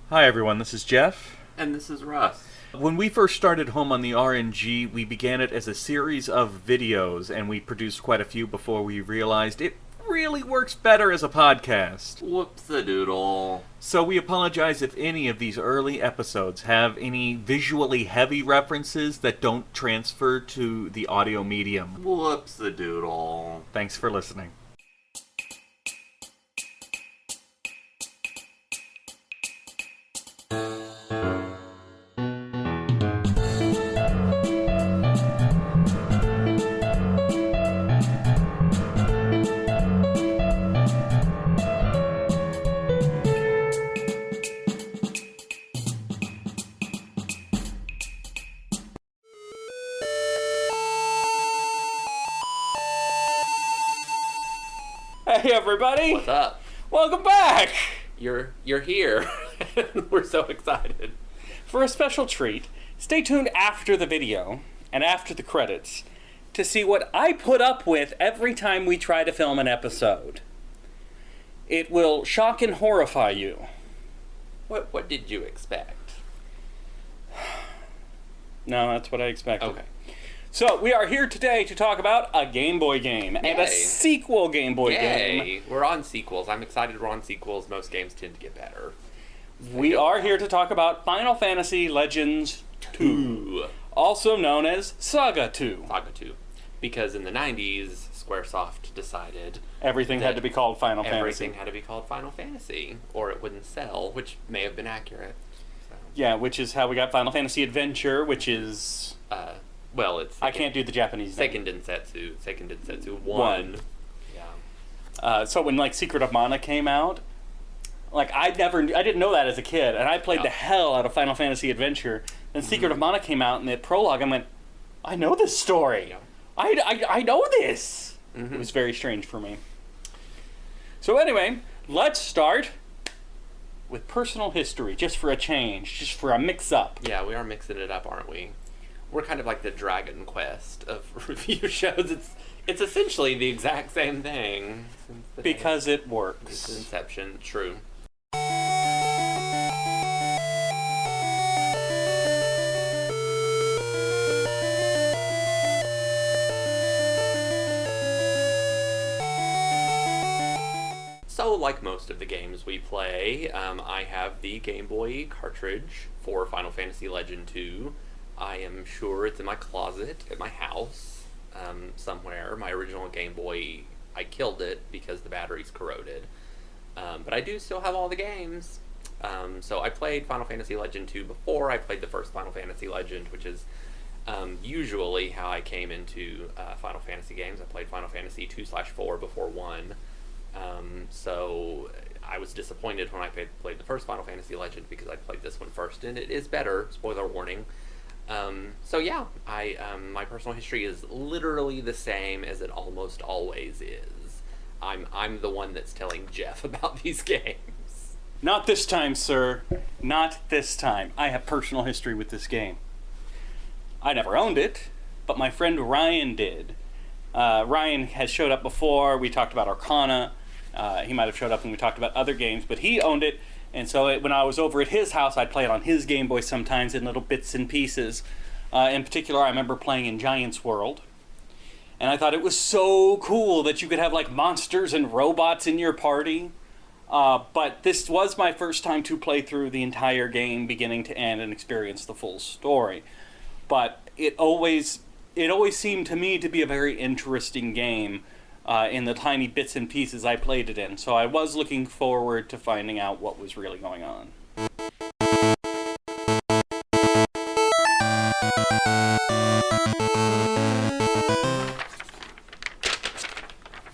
Hi everyone, this is Jeff. And this is Russ. When we first started Home on the RNG, we began it as a series of videos, and we produced quite a few before we realized it really works better as a podcast. Whoops-a-doodle. So we apologize if any of these early episodes have any visually heavy references that don't transfer to the audio medium. Whoops-a-doodle. Thanks for listening. Hey everybody! What's up? Welcome back! You're here. We're so excited. For a special treat, stay tuned after the video and after the credits to see what I put up with every time we try to film an episode. It will shock and horrify you. What did you expect? No, that's what I expected. Okay. So, we are here today to talk about a Game Boy game and a Yay. sequel Game Boy game. Yay! We're on sequels. I'm excited we're on sequels. Most games tend to get better. We are here to talk about Final Fantasy Legends 2, also known as SaGa 2. SaGa 2. Because in the 90s, Squaresoft decided Everything had to be called Final everything Fantasy. had to be called Final Fantasy, or it wouldn't sell, which may have been accurate. So, Yeah, which is how we got Final Fantasy Adventure, which is... well, it's I can't do the Japanese name. Seiken Densetsu 1. One. Yeah. So when like Secret of Mana came out, like I didn't know that as a kid, and I played the hell out of Final Fantasy Adventure. Then Secret of Mana came out, and the prologue, I went, I know this story. Yeah. I know this. Mm-hmm. It was very strange for me. So anyway, let's start with personal history, just for a change, just for a mix-up. Yeah, we are mixing it up, aren't we? We're kind of like the Dragon Quest of review shows. It's essentially the exact same thing. Since the Because it Since works. Inception, true. So, like most of the games we play, I have the Game Boy cartridge for Final Fantasy Legend 2. I am sure it's in my closet at my house somewhere. My original Game Boy, I killed it because the batteries corroded. But I do still have all the games. So I played Final Fantasy Legend 2 before I played the first Final Fantasy Legend, which is usually how I came into Final Fantasy games. I played Final Fantasy 2/4 before 1. So I was disappointed when I played the first Final Fantasy Legend because I played this one first, and it is better. Spoiler warning. So yeah, my personal history is literally the same as it almost always is. I'm the one that's telling Jeff about these games. Not this time, sir. Not this time. I have personal history with this game. I never owned it, but my friend Ryan did. Ryan has showed up before. We talked about Arcana. He might have showed up when we talked about other games, but he owned it. And so when I was over at his house, I'd play it on his Game Boy sometimes in little bits and pieces. In particular, I remember playing in Giant's World. And I thought it was so cool that you could have like monsters and robots in your party. But this was my first time to play through the entire game beginning to end and experience the full story. But it always seemed to me to be a very interesting game in the tiny bits and pieces I played it in. So I was looking forward to finding out what was really going on. You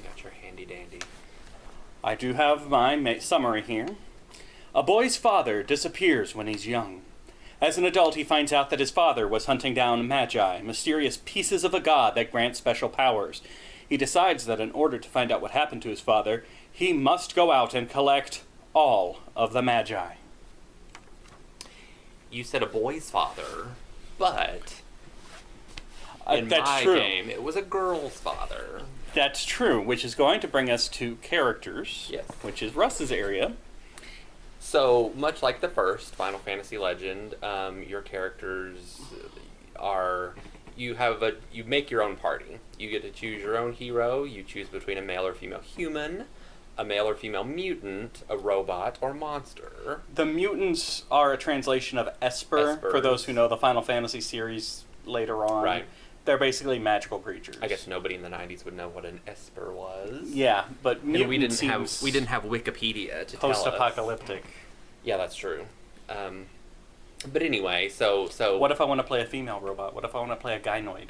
got your handy dandy. I do have my summary here. A boy's father disappears when he's young. As an adult, he finds out that his father was hunting down Magi, mysterious pieces of a god that grant special powers. He decides that in order to find out what happened to his father, he must go out and collect all of the Magi. You said a boy's father, but in that's my true. game, it was a girl's father. That's true, which is going to bring us to characters, Yes. which is Russ's area. So, much like the first Final Fantasy Legend, your characters are... You make your own party. You get to choose your own hero. You choose between a male or female human, a male or female mutant, a robot, or monster. The mutants are a translation of Esper, for those who know the Final Fantasy series later on. Right. They're basically magical creatures. I guess nobody in the 90s would know what an Esper was. Yeah, but And we didn't have Wikipedia to tell us. Post-apocalyptic. Yeah, that's true. But anyway, so What if I want to play a female robot? What if I want to play a gynoid?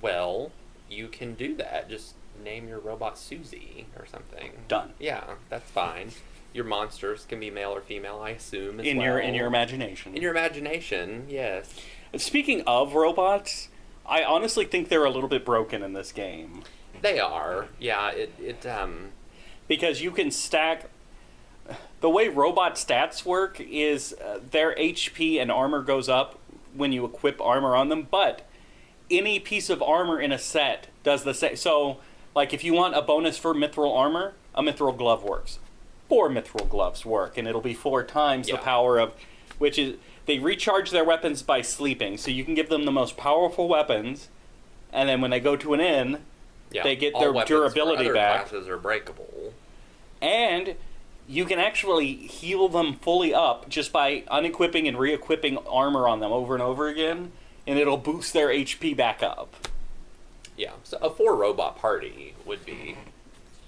well, you can do that. Just name your robot Susie or something. Done. Yeah, that's fine. Your monsters can be male or female, I assume. In your imagination. In your imagination, yes. Speaking of robots, I honestly think they're a little bit broken in this game. They are. Yeah, Because you can stack... The way robot stats work is their HP and armor goes up when you equip armor on them, but any piece of armor in a set does the same. So, like, if you want a bonus for mithril armor, a mithril glove works. 4 mithril gloves work, and it'll be 4 times the power of... Which is... They recharge their weapons by sleeping, so you can give them the most powerful weapons, and then when they go to an inn, they get their durability back. All classes are breakable. And you can actually heal them fully up just by unequipping and re-equipping armor on them over and over again, and it'll boost their HP back up. Yeah, so a 4-robot party would be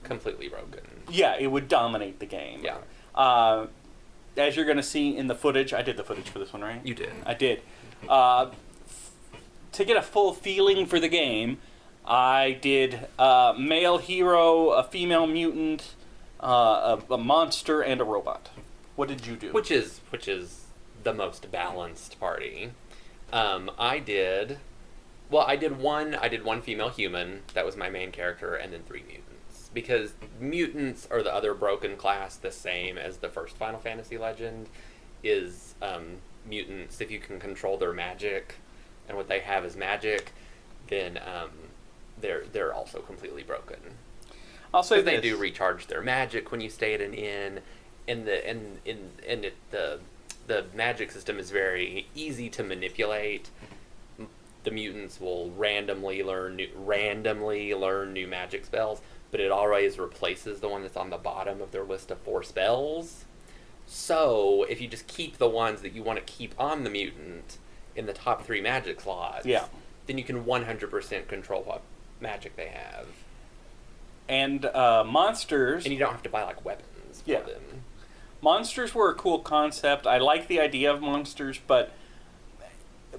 completely broken. Yeah, it would dominate the game. Yeah. As you're going to see in the footage, I did the footage for this one, right? You did. I did. To get a full feeling for the game, I did a male hero, a female mutant, a monster, and a robot. What did you do? Which is the most balanced party. I did one female human, that was my main character, and then 3 mutants. Because mutants are the other broken class, the same as the first Final Fantasy Legend, is mutants, if you can control their magic, and what they have is magic, then they're also completely broken. I'll say they do recharge their magic when you stay at an inn, and the magic system is very easy to manipulate. The mutants will randomly learn new magic spells, but it always replaces the one that's on the bottom of their list of 4 spells. So if you just keep the ones that you want to keep on the mutant in the top 3 magic slots, then you can 100% control what magic they have. And monsters... And you don't have to buy, like, weapons for them. Monsters were a cool concept. I like the idea of monsters, but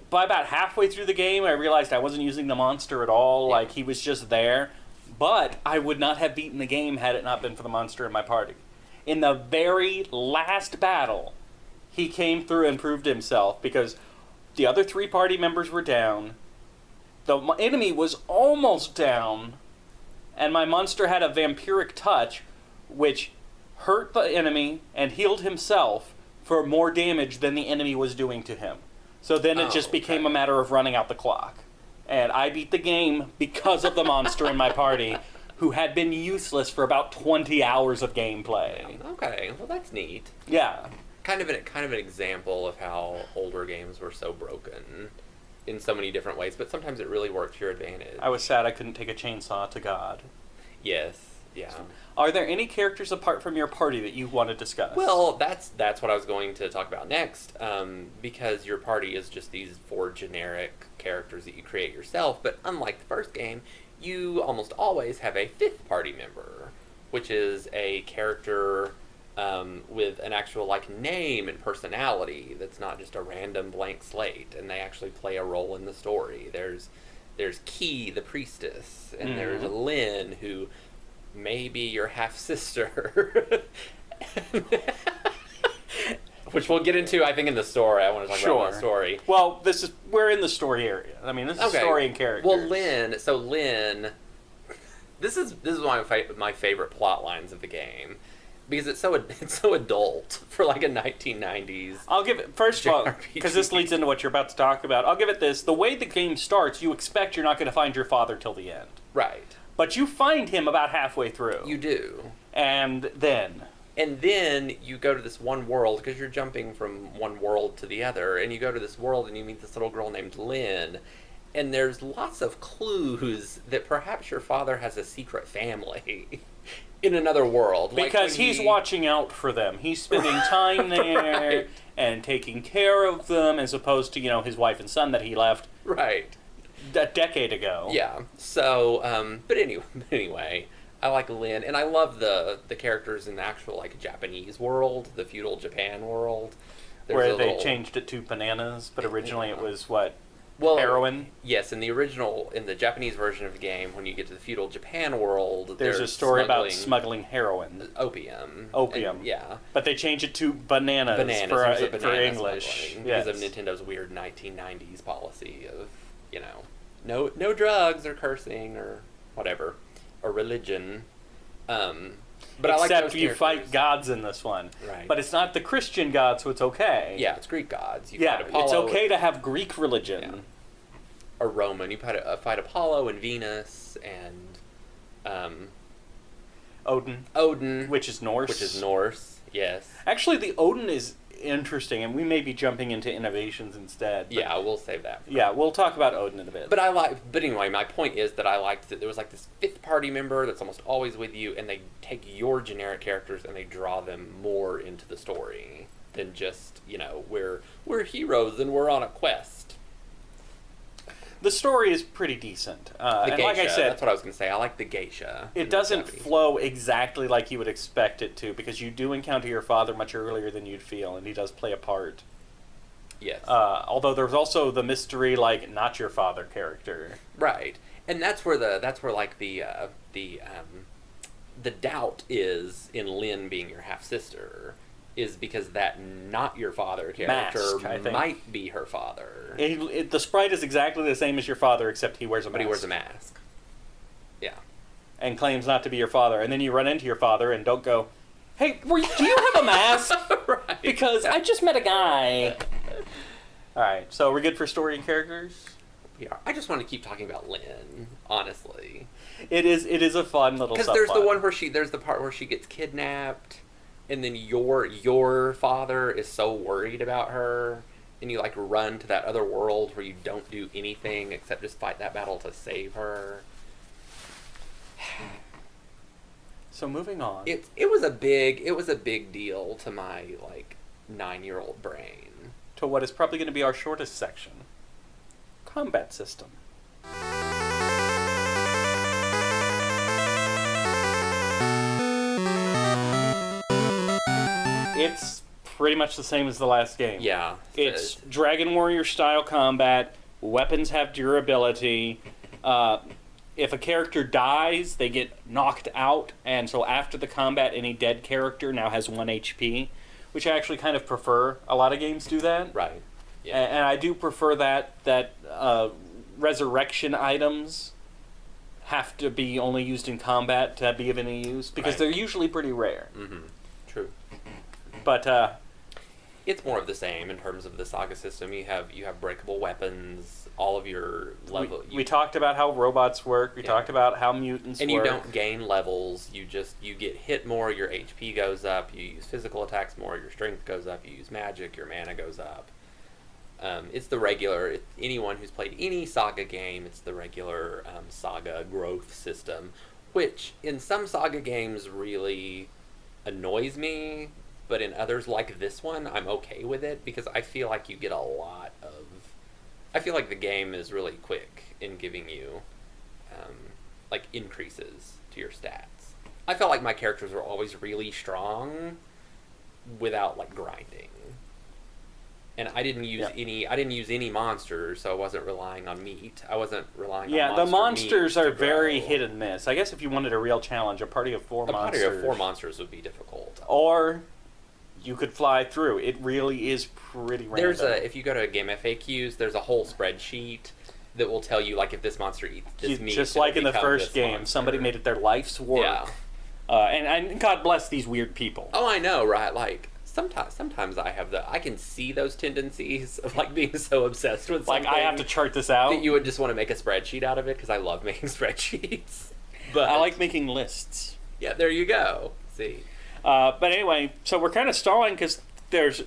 by about halfway through the game, I realized I wasn't using the monster at all. Yeah. Like, he was just there. But I would not have beaten the game had it not been for the monster in my party. In the very last battle, he came through and proved himself, because the other 3 party members were down. The enemy was almost down, and my monster had a vampiric touch, which hurt the enemy and healed himself for more damage than the enemy was doing to him. So then it just became a matter of running out the clock. And I beat the game because of the monster in my party, who had been useless for about 20 hours of gameplay. Okay, well that's neat. Yeah. Kind of an example of how older games were so broken in so many different ways, but sometimes it really worked to your advantage. I was sad I couldn't take a chainsaw to God. Yes, yeah. Are there any characters apart from your party that you want to discuss? Well, that's what I was going to talk about next, because your party is just these 4 generic characters that you create yourself, but unlike the first game, you almost always have a 5th party member, which is a character with an actual, like, name and personality that's not just a random blank slate, and they actually play a role in the story. There's Key, the priestess, and there's Lynn, who may be your half-sister. Which we'll get into, I think, in the story. I want to talk about the story. Well, we're in the story area. I mean, this is story and characters. Well, Lynn, this is one of my favorite plot lines of the game, because it's so adult for like a 1990s. I'll give it, first of all, because this leads into what you're about to talk about, I'll give it this. The way the game starts, you expect you're not going to find your father till the end. Right. But you find him about halfway through. You do. And then... And then you go to this one world, because you're jumping from one world to the other, and you go to this world and you meet this little girl named Lynn, and there's lots of clues that perhaps your father has a secret family in another world. Because he's watching out for them. He's spending time there and taking care of them, as opposed to, his wife and son that he left a decade ago. Yeah. So, but anyway, I like Lynn, and I love the characters in the actual Japanese world, the feudal Japan world. Where they changed it to bananas, but originally it was heroin? Yes, in the Japanese version of the game, when you get to the feudal Japan world, there's a story about smuggling heroin. Opium. And, yeah. But they changed it to bananas for English. Because of Nintendo's weird 1990s policy of, no drugs or cursing or whatever. Or religion. But except you fight gods in this one. Right. But it's not the Christian god, so it's okay. Yeah, it's Greek gods. You fight Apollo, it's okay to have Greek religion. Yeah. Or Roman. You fight Apollo and Venus and Odin. Which is Norse. Yes. Actually, the Odin is interesting, and we may be jumping into innovations instead. Yeah, we'll save that. Yeah, we'll talk about Odin in a bit. But anyway, my point is that I liked that there was this fifth party member that's almost always with you, and they take your generic characters and they draw them more into the story than just we're heroes and we're on a quest. The story is pretty decent. And like I said, that's what I was going to say. I like the geisha. It doesn't flow exactly like you would expect it to, because you do encounter your father much earlier than you'd feel, and he does play a part. Yes. Although there's also the mystery, not your father character. Right. And that's where the doubt is in Lynn being your half sister. Is because that not your father character might be her father. The sprite is exactly the same as your father, except he wears a mask. But he wears a mask. Yeah. And claims not to be your father. And then you run into your father and don't go, hey, do you have a mask? Right. Because I just met a guy. Alright, so we're good for story and characters? Yeah. I just want to keep talking about Lynn, honestly. It is a fun little subplot. Because there's the one there's the part where she gets kidnapped. And then your father is so worried about her, and you run to that other world where you don't do anything except just fight that battle to save her. So moving on. It was a big deal to my 9-year-old brain. To what is probably going to be our shortest section. Combat system. It's pretty much the same as the last game. Yeah. It's Dragon Warrior style combat. Weapons have durability. If a character dies, they get knocked out, and so after the combat, any dead character now has 1 HP, which I actually kind of prefer. A lot of games do that. Right. Yeah. And I do prefer that resurrection items have to be only used in combat to be of any use, because they're usually pretty rare. Mm-hmm. True. But it's more of the same in terms of the SaGa system. You have breakable weapons. All of your level. We talked about how robots work. We talked about how mutants work. And you don't gain levels. You get hit more. Your HP goes up. You use physical attacks more. Your strength goes up. You use magic. Your mana goes up. It's the regular. Anyone who's played any SaGa game, it's the regular SaGa growth system, which in some SaGa games really annoys me. But in others, like this one, I'm okay with it because I feel like you get a lot of... I feel like the game is really quick in giving you, increases to your stats. I felt like my characters were always really strong without, grinding. And I didn't use any monsters, so I wasn't relying on meat. I wasn't relying on the monsters are very hit and miss. I guess if you wanted a real challenge, a party of 4 monsters... A party of 4 monsters would be difficult. Or... you could fly through. It really is pretty random. If you go to Game FAQs, there's a whole spreadsheet that will tell you, if this monster eats this meat. Just like in the first game, somebody made it their life's work. Yeah. And God bless these weird people. Oh, I know, right? Sometimes I can see those tendencies of, being so obsessed with something. I have to chart this out. That you would just want to make a spreadsheet out of it, because I love making spreadsheets. But I like making lists. Yeah, there you go. See. But anyway, so we're kind of stalling because there's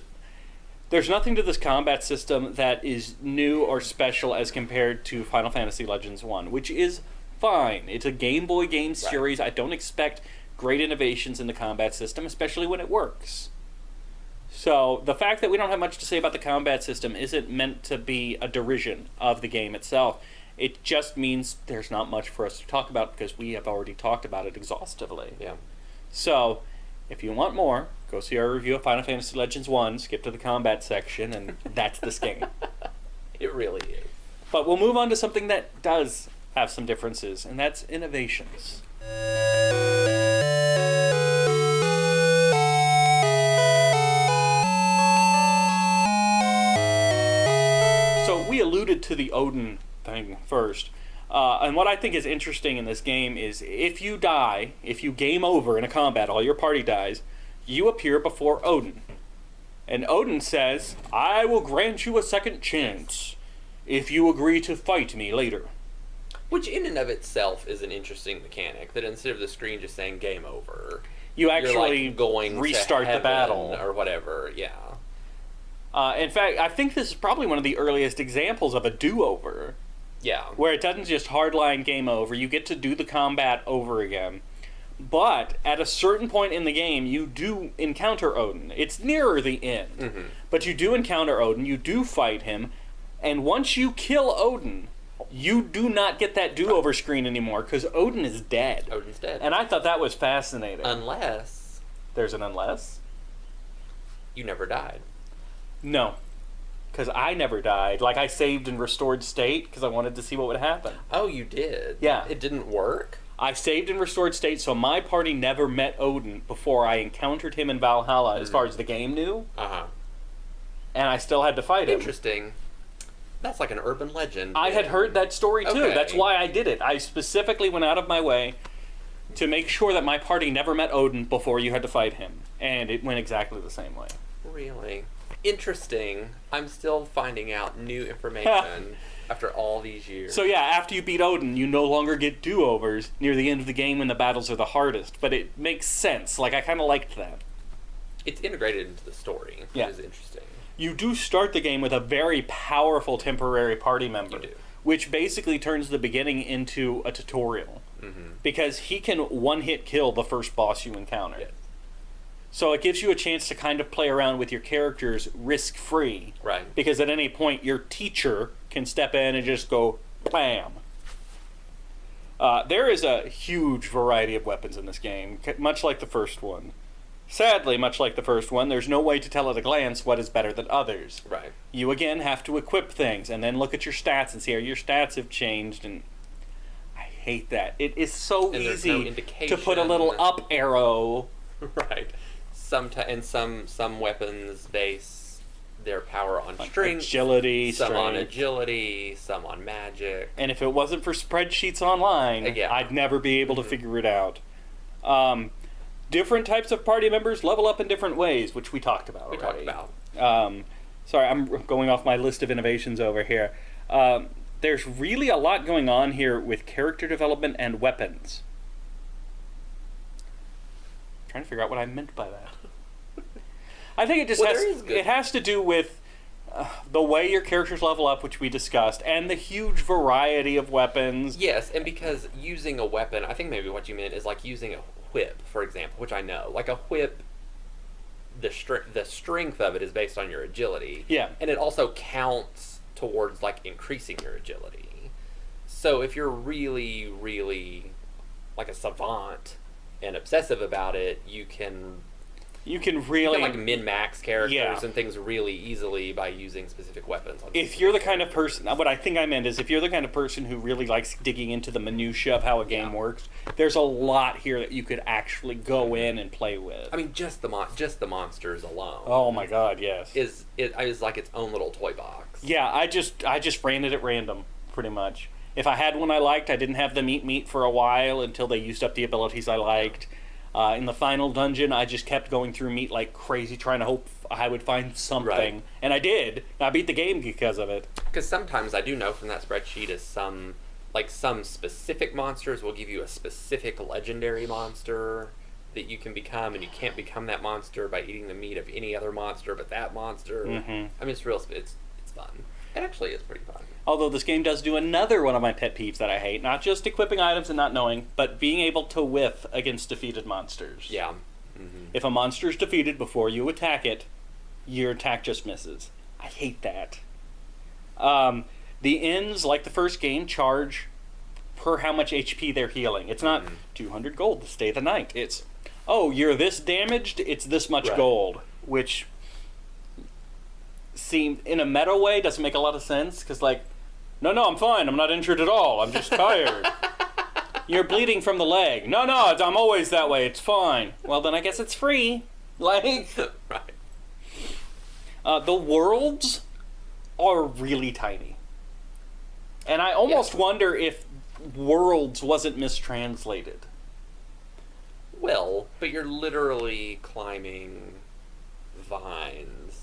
nothing to this combat system that is new or special as compared to Final Fantasy Legends 1, which is fine. It's a Game Boy game series. I don't expect great innovations in the combat system, especially when it works. So the fact that we don't have much to say about the combat system isn't meant to be a derision of the game itself. It just means there's not much for us to talk about because we have already talked about it exhaustively. Yeah. So, if you want more, go see our review of Final Fantasy Legends 1, skip to the combat section, and that's this game. It really is. But we'll move on to something that does have some differences, and that's innovations. So we alluded to the Odin thing first. And what I think is interesting in this game is if you die, if you game over in a combat, all your party dies, you appear before Odin. And Odin says, I will grant you a second chance if you agree to fight me later. Which in and of itself is an interesting mechanic, that instead of the screen just saying game over, You actually you're like going restart to the battle. or whatever, yeah. In fact, I think this is probably one of the earliest examples of a do-over, Yeah. where it doesn't just hardline game over. You get to do the combat over again. But at a certain point in the game, you do encounter Odin. It's nearer the end. But you do encounter Odin, you do fight him, and once you kill Odin, you do not get that do-over screen anymore, because Odin is dead. Odin's dead. And I thought that was fascinating. Unless There's an unless? you never died. No. Because I never died. Like, I saved in restored state because I wanted to see what would happen. Oh, you did? Yeah. It didn't work? I saved in restored state, so my party never met Odin before I encountered him in Valhalla, as far as the game knew, Uh-huh. and I still had to fight him. Interesting. That's like an urban legend. I had heard that story, too. Okay. That's why I did it. I specifically went out of my way to make sure that my party never met Odin before you had to fight him, and it went exactly the same way. Really? Interesting. I'm still finding out new information after all these years. So yeah, after you beat Odin, you no longer get do-overs near the end of the game when the battles are the hardest, but it makes sense. Like, I kind of liked that. It's integrated into the story, which Yeah. is interesting. You do start the game with a very powerful temporary party member, You do. which basically turns the beginning into a tutorial, because he can one-hit kill the first boss you encounter. Yes. So it gives you a chance to kind of play around with your characters risk-free. Right. Because at any point, your teacher can step in and just go, bam. There is a huge variety of weapons in this game, much like the first one. Sadly, much like the first one, there's no way to tell at a glance what is better than others. Right. You again have to equip things and then look at your stats and see how your stats have changed, and I hate that. It is so And there's no easy to put a indication. little up arrow. Right. Some weapons base their power on strength, Agility, some on strength. agility, some on magic. And if it wasn't for spreadsheets online, Yeah. I'd never be able to figure it out. Different types of party members level up in different ways, which we talked about We already. talked about. Sorry, I'm going off my list of innovations over here. There's really a lot going on here with character development and weapons. I'm trying to figure out what I meant by that. I think it just Well, there is good- it has to do with the way your characters level up, which we discussed, and the huge variety of weapons. Yes, and because using a weapon, I think maybe what you meant is like using a whip, for example, which I know. Like a whip, the strength of it is based on your agility. Yeah. And it also counts towards like increasing your agility. So if you're really, really like a savant and obsessive about it, you can really like min-max characters Yeah. and things really easily by using specific weapons. On if you're the kind of person, what I think I meant is if you're the kind of person who really likes digging into the minutia of how a game Yeah. works, there's a lot here that you could actually go in and play with. I mean, just the monsters alone. Oh my god, yes. Is like its own little toy box. Yeah, I just ran it at random, pretty much. If I had one I liked, I didn't have them eat meat for a while until they used up the abilities I liked. In the final dungeon, I just kept going through meat like crazy, trying to hope I would find something. Right. And I did. I beat the game because of it. Because sometimes I do know from that spreadsheet is some specific monsters will give you a specific legendary monster, that you can become, and you can't become that monster by eating the meat of any other monster but that monster. Mm-hmm. I mean, it's fun. It actually is pretty fun. Although this game does do another one of my pet peeves that I hate, not just equipping items and not knowing, but being able to whiff against defeated monsters. Yeah. Mm-hmm. If a monster is defeated before you attack it, your attack just misses. I hate that. The inns, like the first game, charge per how much HP they're healing. It's not 200 gold to stay the night. It's, oh, you're this damaged, it's this much gold, which seems, in a meta way, doesn't make a lot of sense, because, like, no, I'm fine, I'm not injured at all, I'm just tired. You're bleeding from the leg. No, I'm always that way, it's fine. Well, then I guess it's free. Like, Right. The worlds are really tiny. And I almost wonder if worlds wasn't mistranslated. Well, but you're literally climbing vines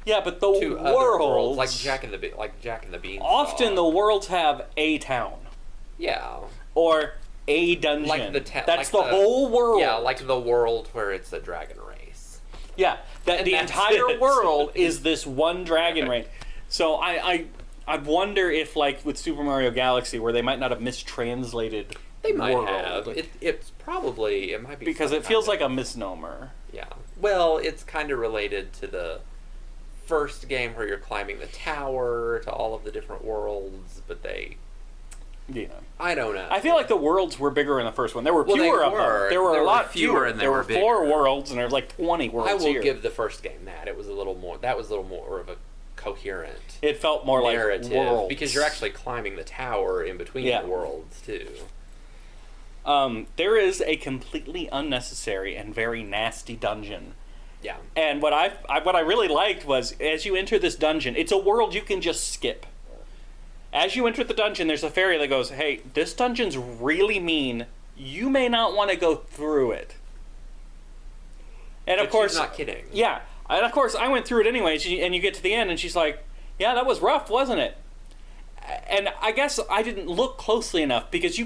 Yeah, but the to other worlds, worlds, like Jack and the Beanstalk. often the worlds have a town yeah, or a dungeon. like the That's the whole world. Yeah, like the world where it's a dragon race. Yeah, that And the that's entire it. world is this one dragon race. So I wonder if, like with Super Mario Galaxy, where they might not have mistranslated They might world, have. It might be because some it feels kind like a misnomer. yeah. Well, it's kind of related to the first game where you're climbing the tower to all of the different worlds, but Yeah. I don't know. I feel like the worlds were bigger in the first one. There were Well, fewer they of them. were. There were There a were lot fewer and they there were were 4 bigger. worlds, and there was like 20 worlds I will here. give the first game that. It was a little more. That was a little more of a coherent It felt more narrative like worlds. because you're actually climbing the tower in between Yeah. the worlds too. There is a completely unnecessary and very nasty dungeon. Yeah. And what I really liked was, as you enter this dungeon, it's a world you can just skip. As you enter the dungeon, there's a fairy that goes, hey, this dungeon's really mean. You may not want to go through it. And of But course, she's not kidding. Yeah. And of course, I went through it anyways, and you get to the end, and she's like, yeah, that was rough, wasn't it? And I guess I didn't look closely enough, because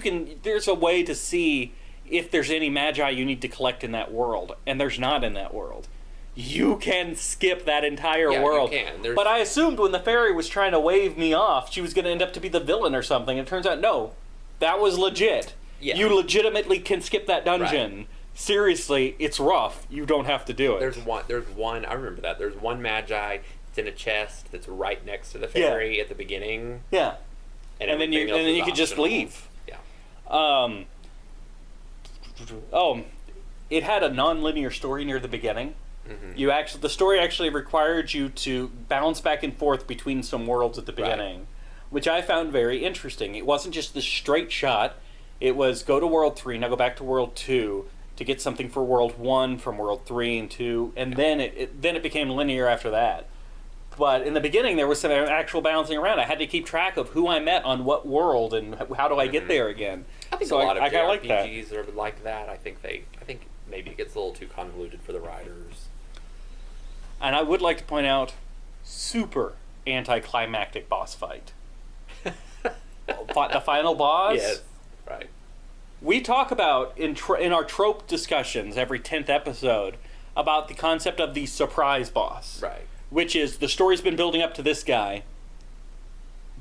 there's a way to see if there's any Magi you need to collect in that world, and there's not in that world. You can skip that entire Yeah, world. you can. But I assumed when the fairy was trying to wave me off, she was going to end up to be the villain or something. And it turns out, no, that was legit. Yeah. You legitimately can skip that dungeon. Right. Seriously, it's rough. You don't have to do it. There's one. I remember that. There's one Magi. It's in a chest that's right next to the fairy at the beginning. Yeah. And then everything else you is could just optional. leave. Yeah. It had a non-linear story near the beginning. Mm-hmm. The story actually required you to bounce back and forth between some worlds at the beginning, which I found very interesting. It wasn't just the straight shot. It was go to World 3, now go back to World 2 to get something for World 1 from World 3 and 2, and then it became linear after that. But in the beginning, there was some actual bouncing around. I had to keep track of who I met on what world and how do I get there again. I think So a lot of kinda like that. JRPGs are like that. I think maybe it gets a little too convoluted for the writers. And I would like to point out, super anticlimactic boss fight. The final boss. Yes. Right. We talk about in our trope discussions every 10th episode about the concept of the surprise boss. Right. Which is the story's been building up to this guy,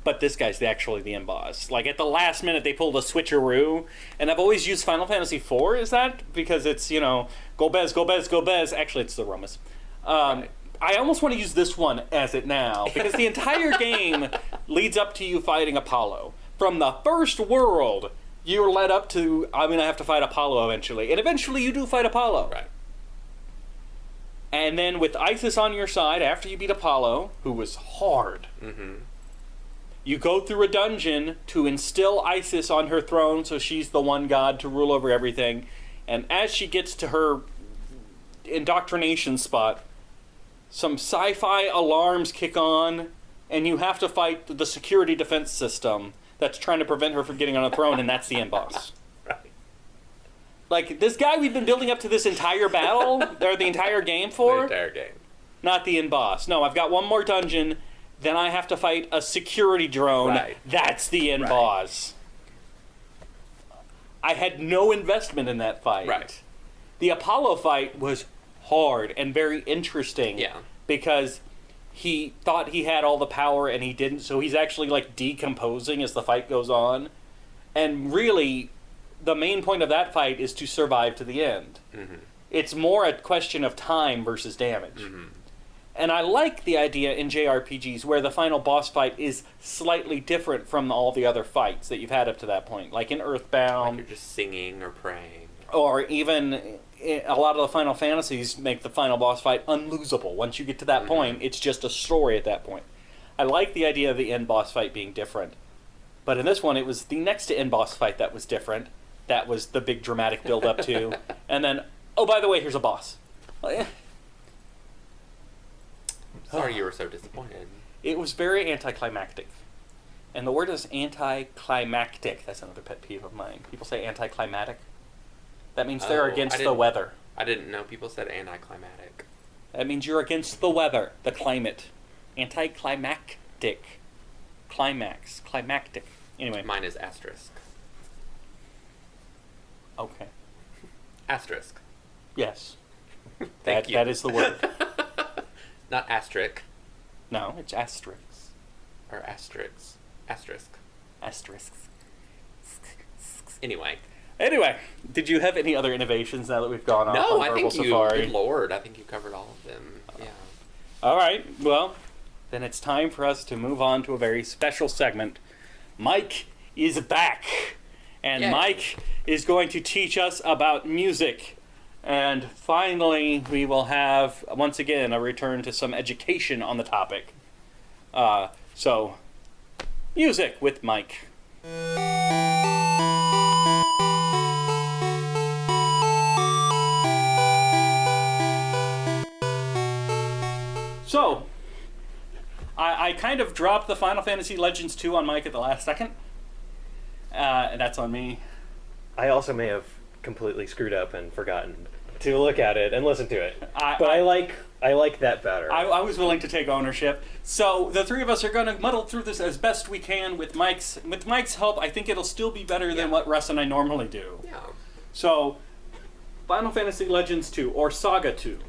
but this guy's actually the end boss. Like at the last minute they pulled a switcheroo, and I've always used Final Fantasy IV as that because it's, go Bez, go Bez, go Bez. Actually, it's the Romus. Right. I almost want to use this one as it now because the entire game leads up to you fighting Apollo. From the first world, you're led up to, I'm going to have to fight Apollo eventually. And eventually you do fight Apollo. Right. And then with Isis on your side, after you beat Apollo, who was hard, you go through a dungeon to instill Isis on her throne so she's the one god to rule over everything. And as she gets to her indoctrination spot, some sci-fi alarms kick on, and you have to fight the security defense system that's trying to prevent her from getting on a throne, and that's the end boss. Right. Like, this guy we've been building up to this entire battle, or the entire game for, The entire game. not the end boss. No, I've got one more dungeon, then I have to fight a security drone. Right. That's the end Right. boss. I had no investment in that fight. Right. The Apollo fight was hard and very interesting. Yeah. Because he thought he had all the power and he didn't, so he's actually like decomposing as the fight goes on. And really, the main point of that fight is to survive to the end. Mm-hmm. It's more a question of time versus damage. Mm-hmm. And I like the idea in JRPGs where the final boss fight is slightly different from all the other fights that you've had up to that point. Like in Earthbound. Like you're just singing or praying. Or even a lot of the Final Fantasies make the final boss fight unlosable. Once you get to that point, it's just a story at that point. I like the idea of the end boss fight being different. But in this one, it was the next to end boss fight that was different. That was the big dramatic build-up to. And then, oh, by the way, here's a boss. Sorry you were so disappointed. It was very anticlimactic. And the word is anticlimactic. That's another pet peeve of mine. People say anticlimatic. That means they're against the weather. I didn't know people said anticlimactic. That means you're against the weather, the climate. Anticlimactic. Climax. Climactic. Anyway. Mine is asterisk. Okay. Asterisk. Yes. Thank you. That is the word. Not asterisk. No, it's asterisks. Or asterisks. Asterisk. Asterisks. Anyway, did you have any other innovations now that we've gone off no, on I Verbal think you, Safari? good lord, I think you covered all of them. Yeah. All right, well, then it's time for us to move on to a very special segment. Mike is back, and Yay. Mike is going to teach us about music. And finally, we will have, once again, a return to some education on the topic. So, music with Mike. So, I kind of dropped the Final Fantasy Legends 2 on Mike at the last second. And that's on me. I also may have completely screwed up and forgotten to look at it and listen to it. But I like that better. I was willing to take ownership. So the three of us are going to muddle through this as best we can with Mike's help. I think it'll still be better than what Russ and I normally do. Yeah. So, Final Fantasy Legends 2, or SaGa 2.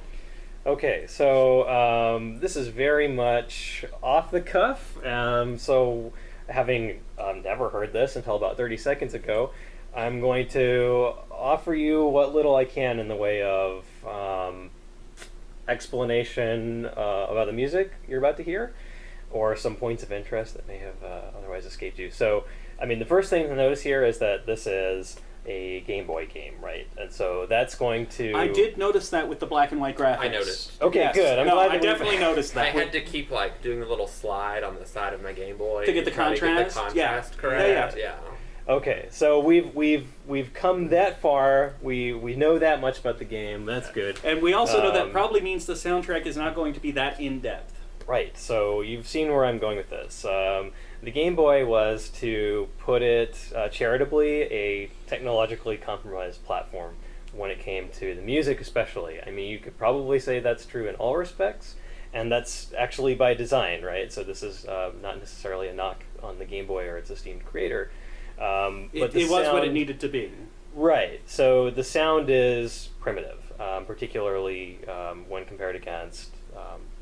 Okay, so this is very much off the cuff. So having never heard this until about 30 seconds ago, I'm going to offer you what little I can in the way of explanation about the music you're about to hear, or some points of interest that may have otherwise escaped you. So, I mean, the first thing to notice here is that this is a Game Boy game, right? And so that's going to... I did notice that with the black and white graphics. I noticed. Okay, Yes. good. I'm glad I that definitely noticed that. I had to keep like doing a little slide on the side of my Game Boy To get the try to contrast? get the Yeah. contrast correct. Yeah. Okay, so we've come that far. We know that much about the game. That's good. And we also know that probably means the soundtrack is not going to be that in-depth. Right, so you've seen where I'm going with this. The Game Boy was, to put it charitably, a technologically compromised platform when it came to the music especially. I mean, you could probably say that's true in all respects, and that's actually by design, right? So this is not necessarily a knock on the Game Boy or its esteemed creator. But It was what it needed to be. Right, so the sound is primitive, particularly when compared against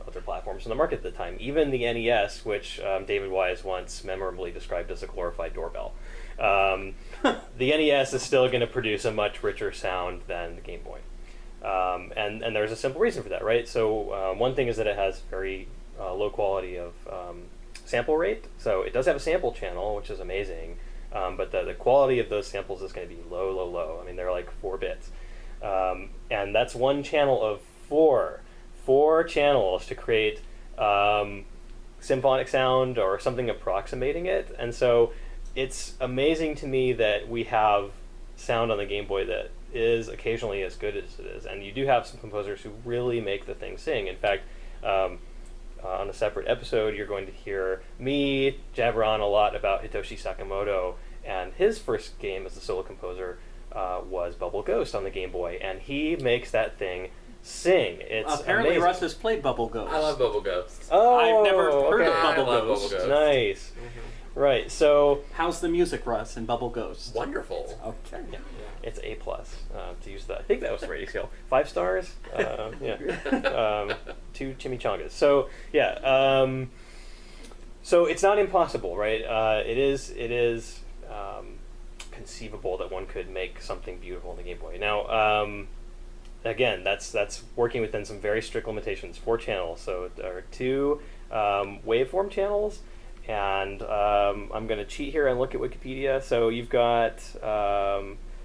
other platforms on the market at the time. Even the NES, which David Wise once memorably described as a glorified doorbell. The NES is still going to produce a much richer sound than the Game Boy. And there's a simple reason for that, right? So one thing is that it has very low quality of sample rate. So it does have a sample channel, which is amazing. But the quality of those samples is going to be low. I mean, they're like 4 bits. And that's one channel of four channels to create symphonic sound or something approximating it. And so it's amazing to me that we have sound on the Game Boy that is occasionally as good as it is. And you do have some composers who really make the thing sing. In fact, on a separate episode, you're going to hear me jabber on a lot about Hitoshi Sakamoto, and his first game as a solo composer was Bubble Ghost on the Game Boy, and he makes that thing sing. It's Apparently amazing. Russ has played Bubble Ghost. I love Bubble Ghost. Oh, I've never heard okay. of Bubble I love Ghost. Bubble Ghost. Nice. Right, so How's the music, Russ, in Bubble Ghost? Wonderful. Okay. yeah, It's A plus to use that. I think that was the rating scale. 5 stars. Yeah. 2 chimichangas. So yeah. So it's not impossible, right? It is conceivable that one could make something beautiful in the Game Boy. Now, again, that's working within some very strict limitations. 4 channels, so there are 2 waveform channels, and I'm going to cheat here and look at Wikipedia. So you've got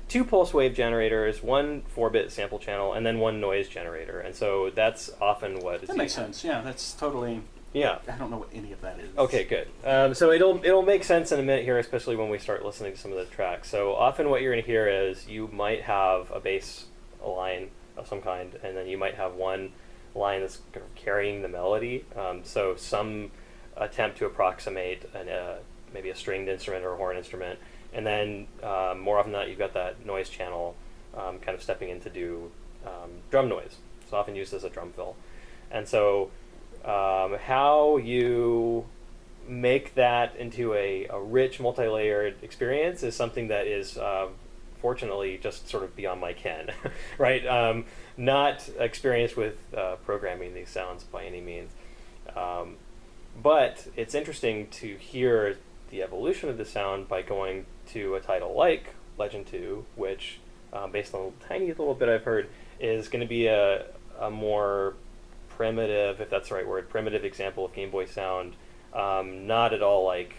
2 pulse wave generators, 1 4-bit sample channel, and then 1 noise generator. And so that's often what is That makes sense. Yeah, that's totally. Yeah. I don't know what any of that is. Okay, good. So it'll make sense in a minute here, especially when we start listening to some of the tracks. So often what you're going to hear is you might have a bass line of some kind, and then you might have one line that's kind of carrying the melody. So some attempt to approximate maybe a stringed instrument or a horn instrument, and then more often than not, you've got that noise channel kind of stepping in to do drum noise. It's often used as a drum fill. And so how you make that into a rich, multi-layered experience is something that is fortunately just sort of beyond my ken, right? Not experienced with programming these sounds by any means. But it's interesting to hear the evolution of the sound by going to a title like Legend 2, which, based on a tiny little bit I've heard, is going to be a more primitive, if that's the right word, primitive example of Game Boy sound. Not at all like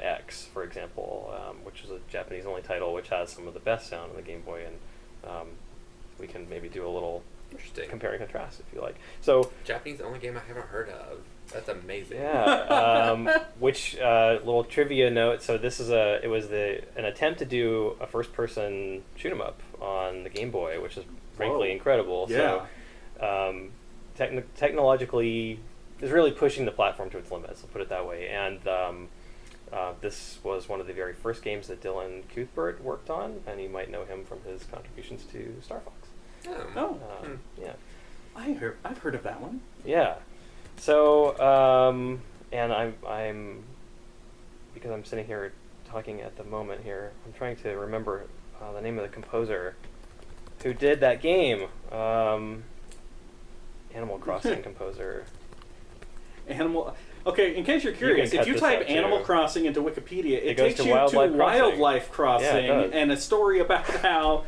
X, for example, which is a Japanese-only title, which has some of the best sound on the Game Boy, and we can maybe do a little Interesting. compare and contrast if you like. So Japanese-only game I haven't heard of. That's amazing. yeah. Which little trivia note? So this is it was an attempt to do a first-person shoot 'em up on the Game Boy, which is frankly Whoa. incredible. Yeah. So technologically, is really pushing the platform to its limits. I'll put it that way. And this was one of the very first games that Dylan Cuthbert worked on, and you might know him from his contributions to Star Fox. Oh. Yeah. I've heard of that one. Yeah. So, and I'm because I'm sitting here talking at the moment here, I'm trying to remember the name of the composer who did that game. Animal Crossing composer. Okay, in case you're curious, if you type Animal Crossing into Wikipedia, it goes takes to you to Wildlife Crossing. Crossing Yeah, it does. and a story about how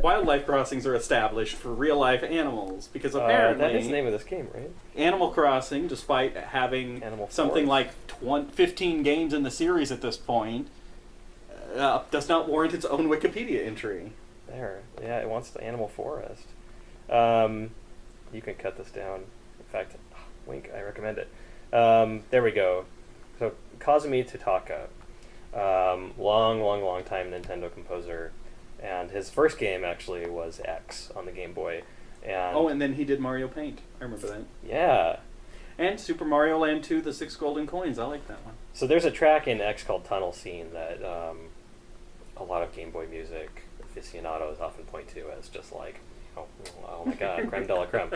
wildlife crossings are established for real life animals. Because apparently, that is the name of this game, right? Animal Crossing, despite having Animal something Forest. like 15 games in the series at this point, does not warrant its own Wikipedia entry. There. Yeah, it wants the Animal Forest. You can cut this down. In fact, wink, I recommend it. There we go. So, Kazumi Totaka. Long time Nintendo composer. And his first game, actually, was X on the Game Boy. And then he did Mario Paint. I remember that. Yeah. And Super Mario Land 2, The 6 Golden Coins. I like that one. So there's a track in X called Tunnel Scene that a lot of Game Boy music aficionados often point to as just like, oh my god, creme de la creme.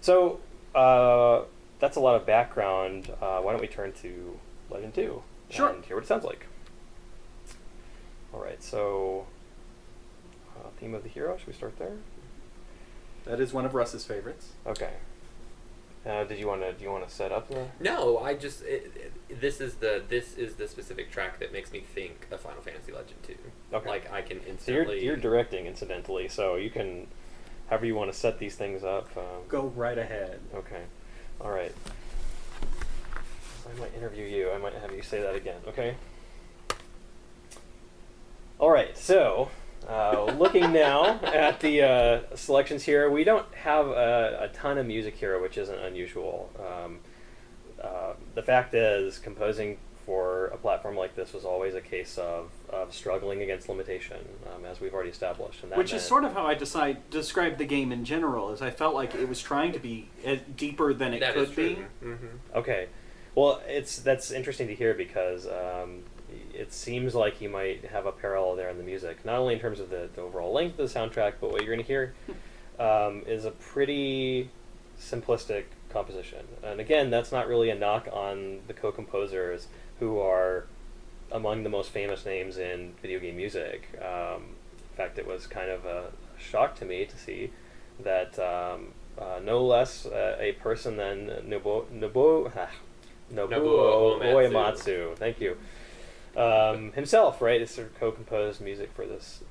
So that's a lot of background. Why don't we turn to Legend 2 Sure. and hear what it sounds like. Alright, so theme of the hero, should we start there? That is one of Russ's favorites. Okay. Do you want to set up the? No, I just this is the specific track that makes me think of Final Fantasy Legend 2. Okay. Like I can So instantly. you're directing, incidentally, so you can, however you want to set these things up. Go right ahead. Okay. All right. I might interview you. I might have you say that again. Okay. All right. So, looking now at the selections here, we don't have a ton of music here, which isn't unusual. The fact is, composing for a platform like this was always a case of struggling against limitation, as we've already established. And that Which is sort of how I described the game in general, is I felt like it was trying to be deeper than it That could is be. true. Mm-hmm. Okay. Well, that's interesting to hear because it seems like you might have a parallel there in the music, not only in terms of the overall length of the soundtrack, but what you're going to hear is a pretty simplistic composition. And again, that's not really a knock on the co-composers who are among the most famous names in video game music. In fact, it was kind of a shock to me to see that no less a person than Nobuo Uematsu, thank you, himself, right, is sort of co-composed music for this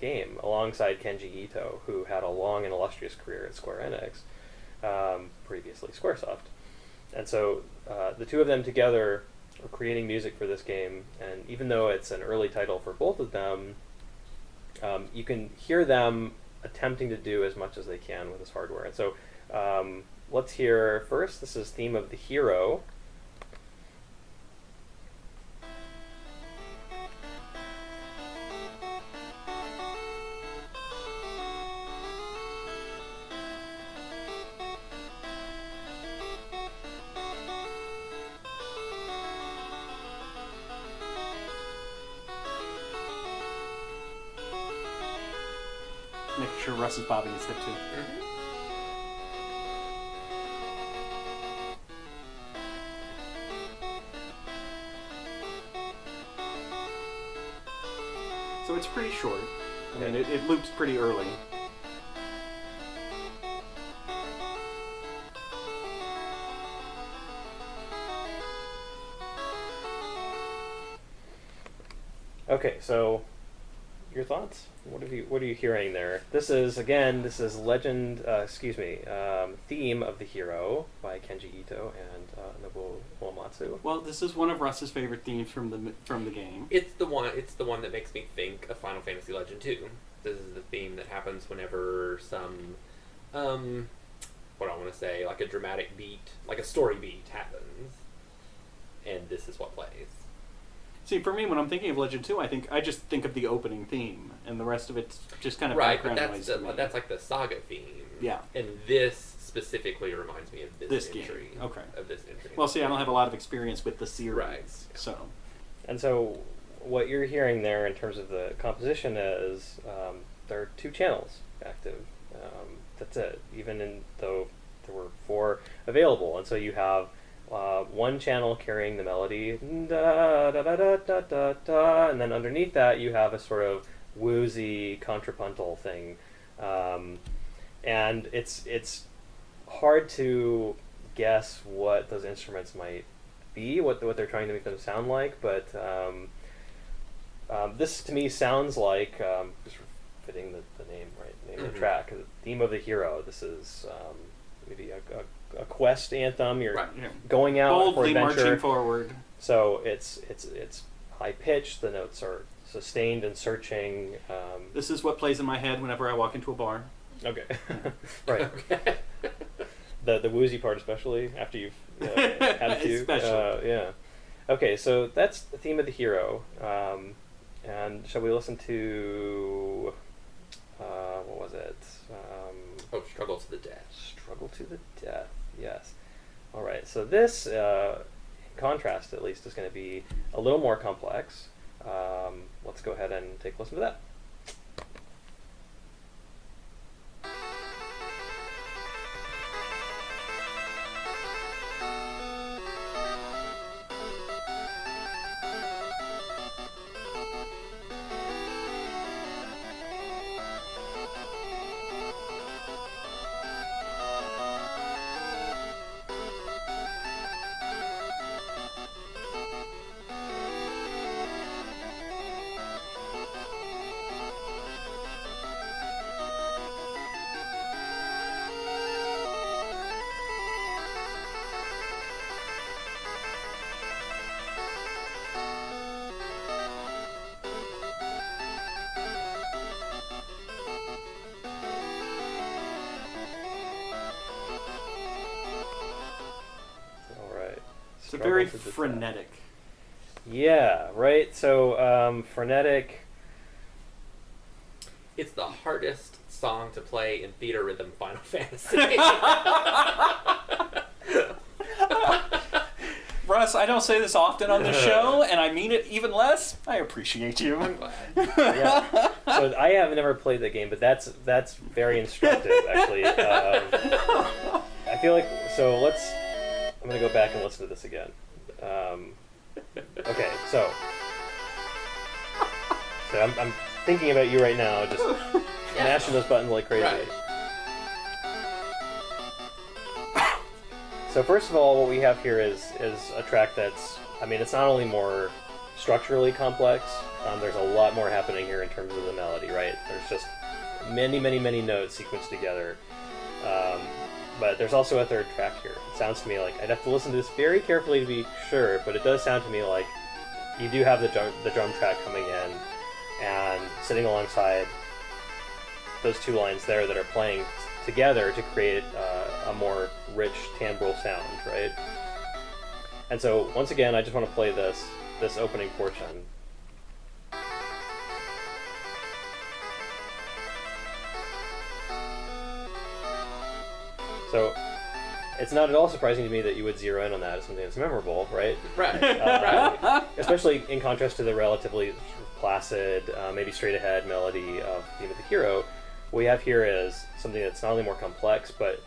game alongside Kenji Ito, who had a long and illustrious career at Square Enix, previously Squaresoft. And so the two of them together are creating music for this game, and even though it's an early title for both of them, you can hear them attempting to do as much as they can with this hardware. And so let's hear first, this is Theme of the Hero. Making sure Russ is bobbing his head too. So it's pretty short. I mean, it loops pretty early. Okay, so your thoughts? What are you hearing there? This is Legend. Theme of the Hero by Kenji Ito and Nobuo Uematsu. Well, this is one of Russ's favorite themes from the game. It's the one that makes me think of Final Fantasy Legend 2. This is the theme that happens whenever some what I want to say, like a dramatic beat, like a story beat happens. And this is what plays. See, for me, when I'm thinking of Legend 2, I just think of the opening theme, and the rest of it's just kind of right, background but noise to me. that's like the SaGa theme. Yeah. And this specifically reminds me of this entry. Game. Okay. Of this entry. Well, see, I don't have a lot of experience with the series, right. So. And so, what you're hearing there in terms of the composition is there are 2 channels active. That's it. Though there were 4 available, and so you have one channel carrying the melody, da, da, da, da, da, da, da, and then underneath that you have a sort of woozy contrapuntal thing, and it's hard to guess what those instruments might be, what they're trying to make them sound like, but this to me sounds like, just fitting the name of the track, Theme of the Hero. This is maybe a quest anthem. You're going out boldly for adventure. marching forward. So it's high pitched. The notes are sustained and searching. This is what plays in my head whenever I walk into a bar. Okay, right. Okay. The woozy part, especially after you've had a few. Especially. Yeah. Okay, so that's the Theme of the Hero. And shall we listen to what was it? Struggle to the Death. Struggle to the Death. Yes. All right. So this, in contrast, at least, is going to be a little more complex. Let's go ahead and take a listen to that. It's very frenetic. Yeah, right? So, frenetic. It's the hardest song to play in theater rhythm Final Fantasy. Russ, I don't say this often on the show, and I mean it even less. I appreciate you. I'm glad. Yeah. So I have never played the game, but that's very instructive, actually. I feel like, so I'm going to go back and listen to this again. Okay, so I'm thinking about you right now, just mashing those buttons like crazy. Right. So first of all, what we have here is a track that's, I mean, it's not only more structurally complex, there's a lot more happening here in terms of the melody, right? There's just many, many, many notes sequenced together. But there's also a third track here. It sounds to me like, I'd have to listen to this very carefully to be sure, but it does sound to me like you do have the drum track coming in and sitting alongside those two lines there that are playing together to create a more rich timbral sound, right? And so once again, I just want to play this opening portion. So it's not at all surprising to me that you would zero in on that as something that's memorable, right? Right. Especially in contrast to the relatively sort of placid, maybe straight-ahead melody of Theme of the Hero. What we have here is something that's not only more complex, but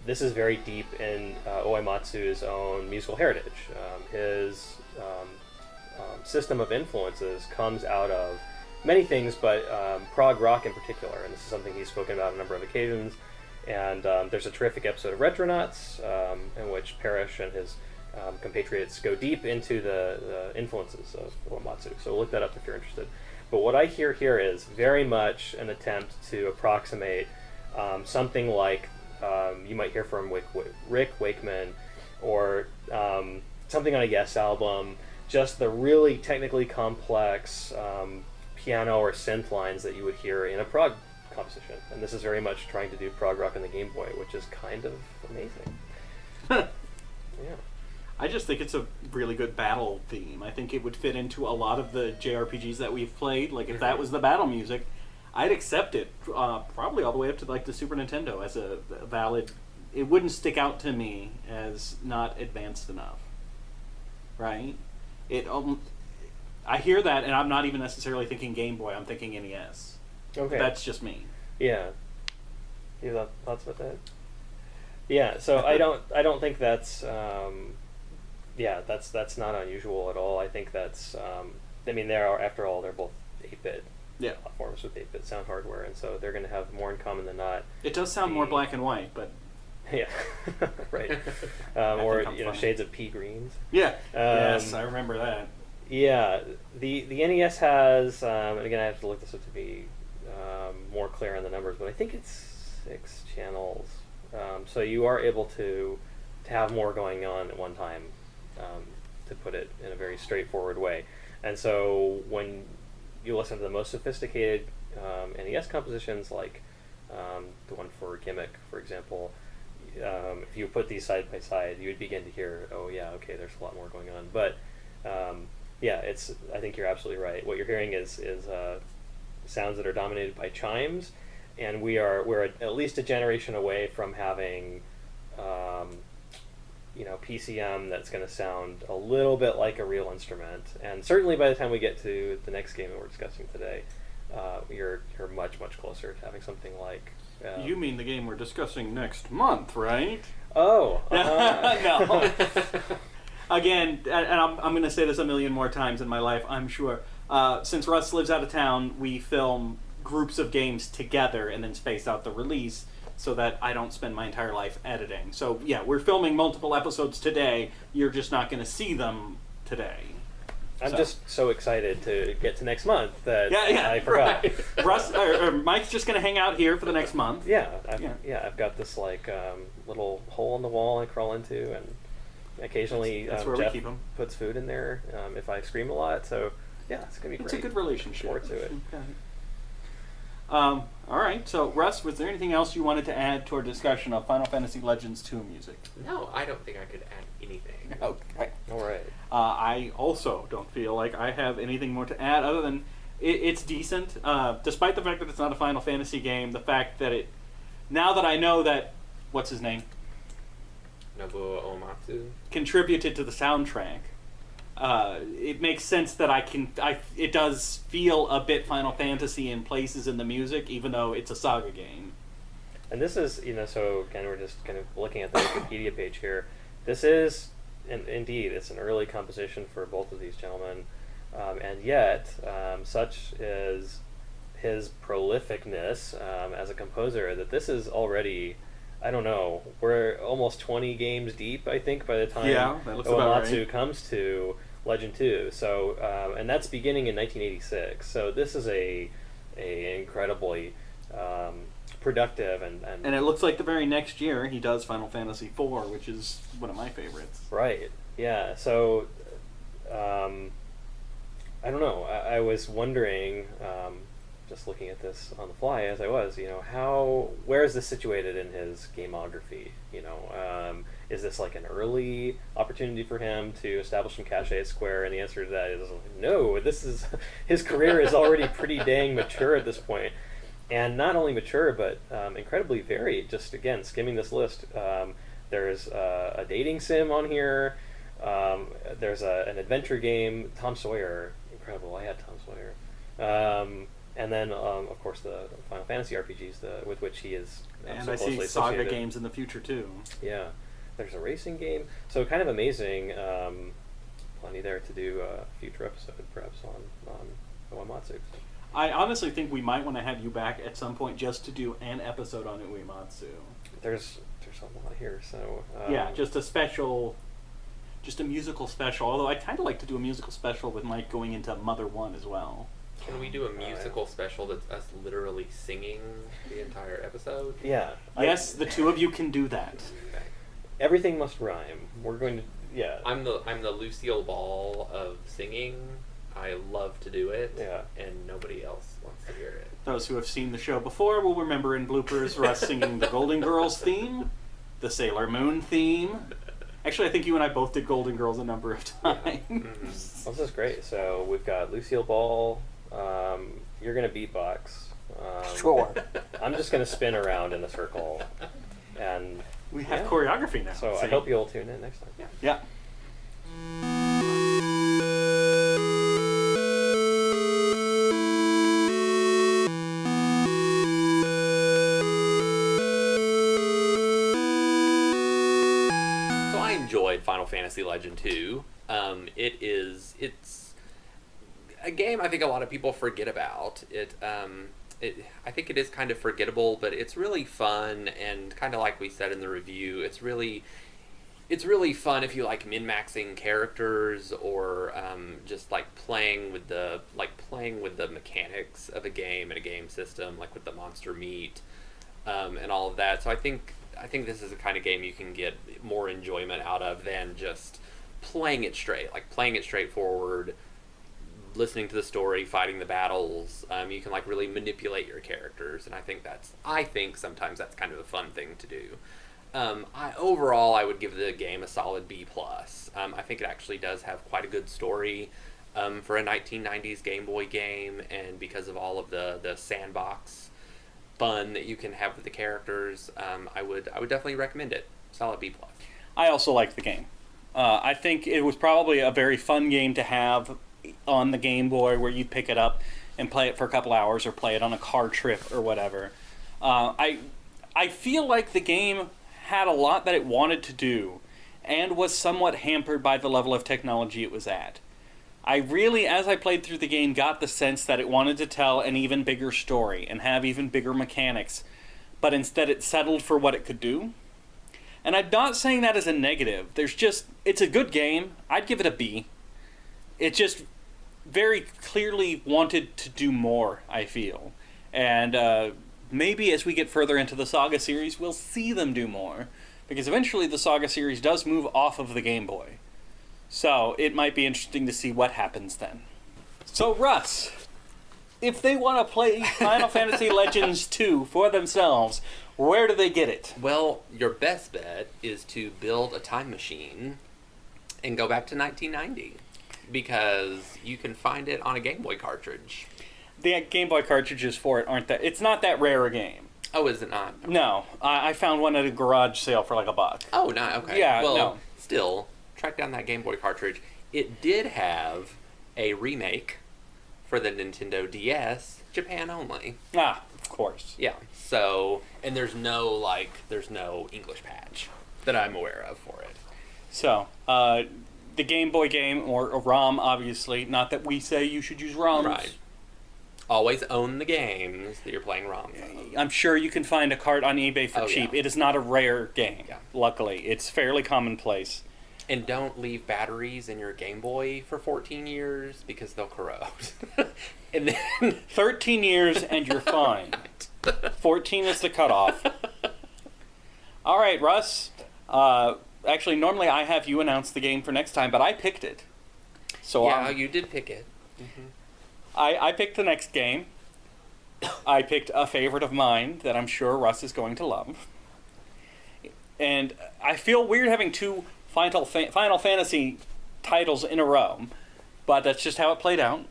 this is very deep in Uematsu's own musical heritage. His system of influences comes out of many things, but prog rock in particular, and this is something he's spoken about on a number of occasions. And there's a terrific episode of Retronauts in which Parrish and his compatriots go deep into the influences of Uematsu. So look that up if you're interested. But what I hear here is very much an attempt to approximate something like you might hear from Rick Wakeman, or something on a Yes album, just the really technically complex piano or synth lines that you would hear in a prog composition. And this is very much trying to do prog rock on the Game Boy, which is kind of amazing. Yeah. I just think it's a really good battle theme. I think it would fit into a lot of the JRPGs that we've played. Like, if that was the battle music, I'd accept it, probably all the way up to like the Super Nintendo as a valid. It wouldn't stick out to me as not advanced enough, right? I hear that, and I'm not even necessarily thinking Game Boy. I'm thinking NES. Okay. That's just me. Yeah. You have thoughts about that? Yeah. So I don't think that's that's not unusual at all. I think that's I mean, after all they're both 8-bit. Yeah. Platforms with 8-bit sound hardware, and so they're going to have more in common than not. It does sound more black and white, but yeah, right. Or shades of pea greens. Yeah. Yes, I remember that. Yeah, the NES has, and again I have to look this up to be more clear on the numbers, but I think it's 6 channels. So you are able to have more going on at one time, to put it in a very straightforward way. And so when you listen to the most sophisticated NES compositions, like the one for Gimmick, for example, if you put these side by side, you would begin to hear, oh yeah, okay, there's a lot more going on. But yeah, I think you're absolutely right. What you're hearing is sounds that are dominated by chimes, and we're at least a generation away from having PCM that's going to sound a little bit like a real instrument. And certainly by the time we get to the next game that we're discussing today, you're much, much closer to having something like you mean the game we're discussing next month, right? Oh. No. Again, and I'm going to say this a million more times in my life, I'm sure. Since Russ lives out of town, we film groups of games together and then space out the release so that I don't spend my entire life editing. So yeah, we're filming multiple episodes today. You're just not going to see them today. I'm just so excited to get to next month that I forgot. Right. Russ or Mike's just going to hang out here for the next month. Yeah, I've got this little hole in the wall I crawl into, and occasionally that's where Jeff we keep them. Puts food in there if I scream a lot. So yeah, it's gonna be great. It's a good relationship. Forward to it. Okay. All right. So Russ, was there anything else you wanted to add to our discussion of Final Fantasy Legends 2 music? No, I don't think I could add anything. Okay. All right. I also don't feel like I have anything more to add other than it's decent. Despite the fact that it's not a Final Fantasy game, the fact that now that I know that, what's his name? Nobuo Uematsu contributed to the soundtrack, it makes sense that it does feel a bit Final Fantasy in places in the music, even though it's a SaGa game. And this is, so again, we're just kind of looking at the Wikipedia page here. This is, indeed, it's an early composition for both of these gentlemen. And yet, such is his prolificness as a composer that this is already, I don't know, we're almost 20 games deep, I think, by the time that looks about Uematsu right. comes to Legend 2. So, and that's beginning in 1986. So this is a incredibly productive And it looks like the very next year he does Final Fantasy IV, which is one of my favorites. right. Yeah. So, I don't know. I was wondering, just looking at this on the fly as I was, where is this situated in his gamography? Is this like an early opportunity for him to establish some cachet at Square? And the answer to that is no. This is his career is already pretty dang mature at this point, and not only mature but incredibly varied. Just again, skimming this list, there's a dating sim on here. There's an adventure game, Tom Sawyer. Incredible. I had Tom Sawyer. And then, of course, the Final Fantasy RPGs with which he is And so I closely see SaGa associated. games in the future, too. Yeah. There's a racing game. So kind of amazing. Plenty there to do a future episode, perhaps, on Uematsu. I honestly think we might want to have you back at some point just to do an episode on Uematsu. There's a lot here, so... Yeah, just a musical special, although I'd kind of like to do a musical special with Mike going into Mother 1 as well. Can we do a musical special that's us literally singing the entire episode? Yeah. Yes, the two of you can do that. Okay. Everything must rhyme. We're going to... Yeah. I'm the Lucille Ball of singing. I love to do it, Yeah. and nobody else wants to hear it. Those who have seen the show before will remember in bloopers Russ singing the Golden Girls theme, the Sailor Moon theme. Actually, I think you and I both did Golden Girls a number of times. Mm-hmm. Well, this is great. So we've got Lucille Ball. You're going to beatbox. Sure. I'm just going to spin around in a circle. And We have yeah. choreography now. So I see? hope you'll tune in next time. Yeah. So I enjoyed Final Fantasy Legend 2. It's a game I think a lot of people forget about. I think it is kind of forgettable, but it's really fun, and kind of like we said in the review, it's really fun if you like min-maxing characters or just like playing with the mechanics of a game and a game system, like with the monster meat and all of that. So I think this is the kind of game you can get more enjoyment out of than just playing it straight, like playing it straightforward, listening to the story, fighting the battles. You can like really manipulate your characters, and I think sometimes that's kind of a fun thing to do. Overall, I would give the game a solid B+. I think it actually does have quite a good story for a 1990s Game Boy game, and because of all of the sandbox fun that you can have with the characters, I would definitely recommend it. Solid B+. I also like the game. I think it was probably a very fun game to have on the Game Boy, where you pick it up and play it for a couple hours, or play it on a car trip or whatever. I feel like the game had a lot that it wanted to do, and was somewhat hampered by the level of technology it was at. I really, as I played through the game, got the sense that it wanted to tell an even bigger story and have even bigger mechanics, but instead it settled for what it could do. And I'm not saying that as a negative. It's a good game. I'd give it a B. It just very clearly wanted to do more, I feel. And maybe as we get further into the SaGa series, we'll see them do more. Because eventually the SaGa series does move off of the Game Boy. So it might be interesting to see what happens then. So Russ, if they want to play Final Fantasy Legends 2 for themselves, where do they get it? Well, your best bet is to build a time machine and go back to 1990, because you can find it on a Game Boy cartridge. The Game Boy cartridges for it aren't that... It's not that rare a game. Oh, is it not? Okay. No. I found one at a garage sale for like $1. Oh, no, okay. Yeah, well, no. Still, track down that Game Boy cartridge. It did have a remake for the Nintendo DS, Japan only. Ah, of course. Yeah. So, and there's no English patch that I'm aware of for it. So, the Game Boy game, or a ROM, obviously. Not that we say you should use ROMs. Right. Always own the games that you're playing ROMs of. I'm sure you can find a cart on eBay for cheap. Yeah. It is not a rare game, Yeah. luckily. It's fairly commonplace. And don't leave batteries in your Game Boy for 14 years because they'll corrode. And then 13 years and you're fine. 14 is the cutoff. All right, Russ. Actually, normally I have you announce the game for next time, but I picked it. So yeah, you did pick it. Mm-hmm. I picked the next game. I picked a favorite of mine that I'm sure Russ is going to love. And I feel weird having two Final Fantasy titles in a row, but that's just how it played out.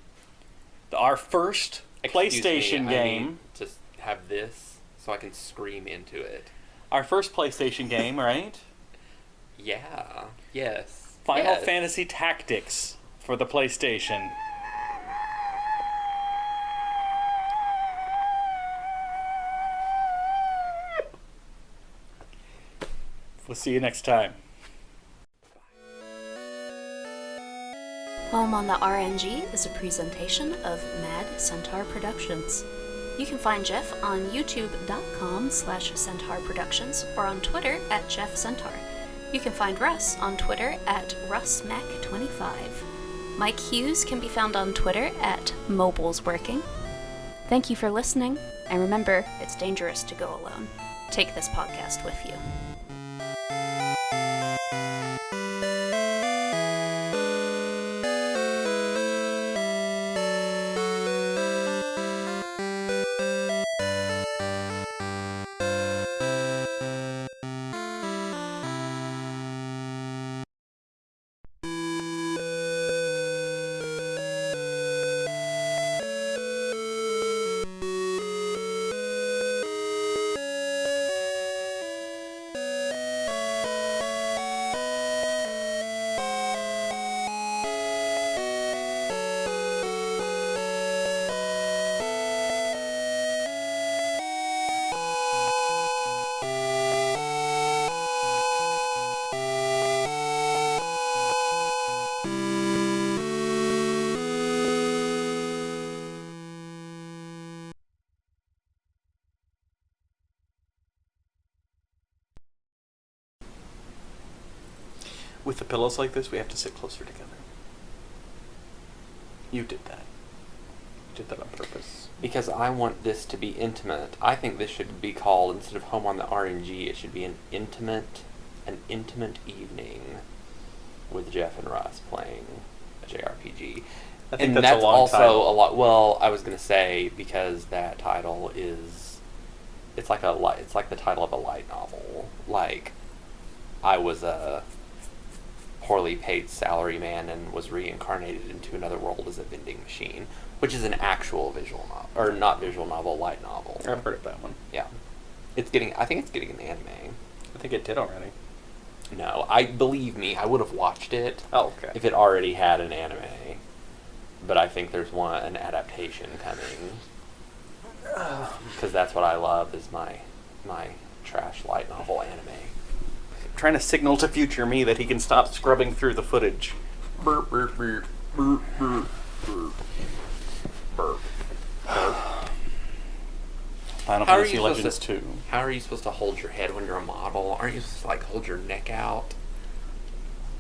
Our first PlayStation game. I need to have this so I can scream into it. Our first PlayStation game, right? Yeah. Yes. Final Yes. Fantasy Tactics for the PlayStation. We'll see you next time. Home on the RNG is a presentation of Mad Centaur Productions. You can find Jeff on youtube.com/Centaur Productions or on Twitter @JeffCentaur. You can find Russ on Twitter @RussMac25. Mike Hughes can be found on Twitter @MobilesWorking. Thank you for listening, and remember, it's dangerous to go alone. Take this podcast with you. With the pillows like this, we have to sit closer together. You did that. You did that on purpose. Because I want this to be intimate. I think this should be called, instead of Home on the RNG, it should be an intimate evening with Jeff and Russ playing a JRPG. I think and that's a long also title. a lot. Well, I was gonna say because that title is, it's like the title of a light novel. Like, I was a poorly paid salaryman and was reincarnated into another world as a vending machine, which is an actual visual novel, or not visual novel, light novel. I've heard of that one. Yeah, I think it's getting an anime. I think it did already. No, believe me, I would have watched it. Oh, okay. If it already had an anime, but I think there's an adaptation coming. Because that's what I love is my trash light novel anime. Trying to signal to future me that he can stop scrubbing through the footage. Burp, burp, burp, burp, burp, burp. Burp. Final How are Fantasy you supposed Legends to- 2. How are you supposed to hold your head when you're a model? Aren't you supposed to hold your neck out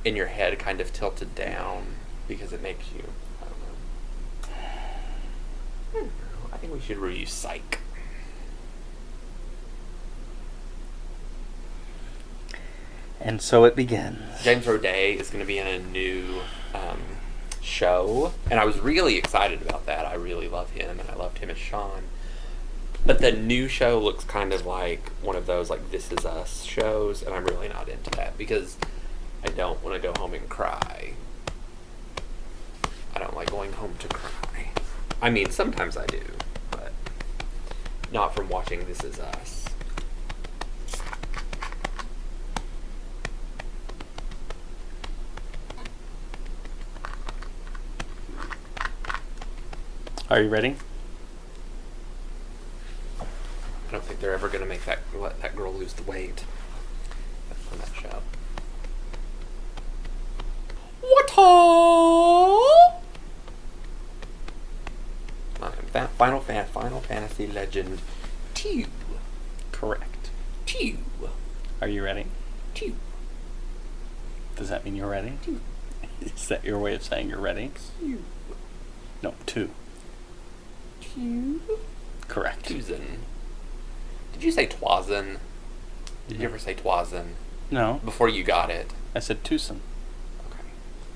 and your head kind of tilted down because it makes you, I don't know. I think we should review Psych. And so it begins. James Roday is going to be in a new show, and I was really excited about that. I really love him, and I loved him as Sean. But the new show looks kind of like one of those, like, This Is Us shows, and I'm really not into that, because I don't want to go home and cry. I don't like going home to cry. I mean, sometimes I do, but not from watching This Is Us. Are you ready? I don't think they're ever going to let that girl lose the weight on that show. What Final Fantasy Legend 2. Correct. 2. Are you ready? 2. Does that mean you're ready? Is that your way of saying you're ready? 2. No, 2. 2. Correct. Tuzen. Did you say Twazen? Did you ever say Twazen? No, Before you got it. I said Tucson. Okay.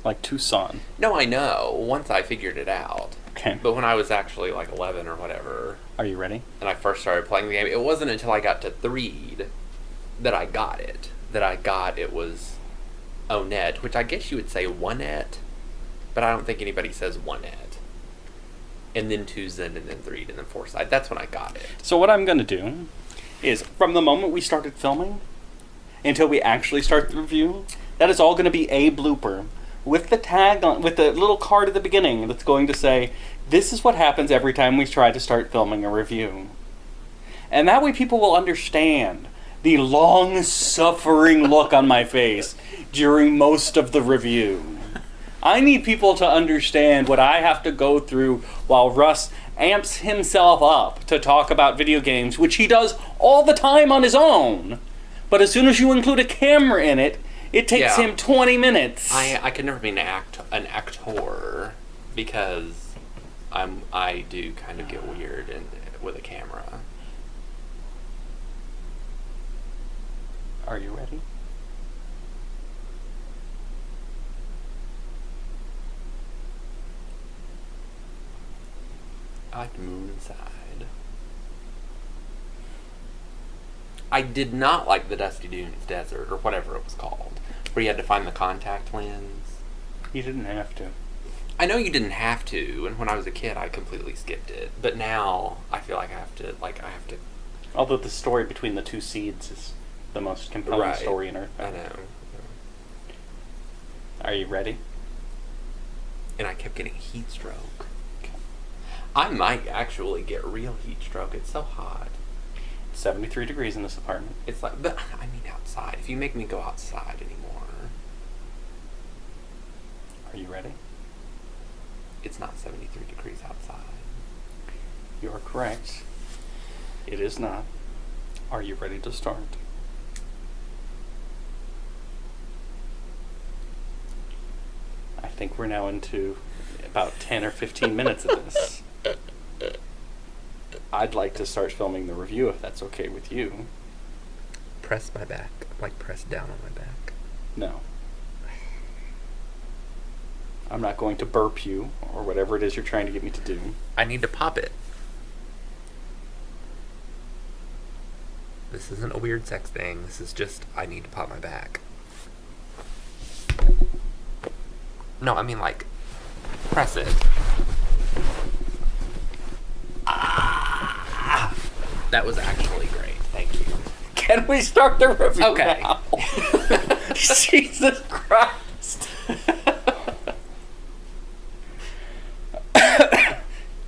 Like Tucson. No, I know. Once I figured it out. Okay. But when I was actually like 11 or whatever, Are you ready? and I first started playing the game, it wasn't until I got to Threed that I got it. It was Onet, which I guess you would say Onet, but I don't think anybody says Onet. And then Tuzen, and then Threed, and then Foresight. That's when I got it. So what I'm going to do is, from the moment we started filming until we actually start the review, that is all going to be a blooper with the tag on, with the little card at the beginning that's going to say, this is what happens every time we try to start filming a review. And that way people will understand the long-suffering look on my face during most of the review. I need people to understand what I have to go through while Russ amps himself up to talk about video games, which he does all the time on his own. But as soon as you include a camera in it, it takes him 20 minutes. I could never be an actor because I do kind of get weird with a camera. Are you ready? I like to move inside. I did not like the Dusty Dunes Desert, or whatever it was called, where you had to find the contact lens. You didn't have to. I know you didn't have to, and when I was a kid, I completely skipped it. But now, I feel like I have to. Although the story between the two seeds is the most compelling Right. story in Earth. I know. Are you ready? And I kept getting heat stroke. I might actually get real heat stroke. It's so hot. 73 degrees in this apartment. It's like, but I mean outside. If you make me go outside anymore, Are you ready? it's not 73 degrees outside. You are correct. It is not. Are you ready to start? I think we're now into about 10 or 15 minutes of this. I'd like to start filming the review if that's okay with you. Press my back. Like press down on my back. No. I'm not going to burp you or whatever it is you're trying to get me to do. I need to pop it. This isn't a weird sex thing. This is just, I need to pop my back. No, I mean like, press it. Ah! That was actually great. Thank you. Can we start the review Okay. now? Jesus Christ.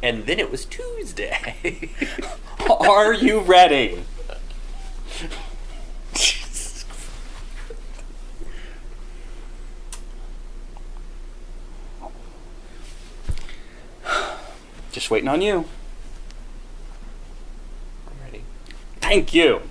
And then it was Tuesday. Are you ready? Just waiting on you. I'm ready. Thank you.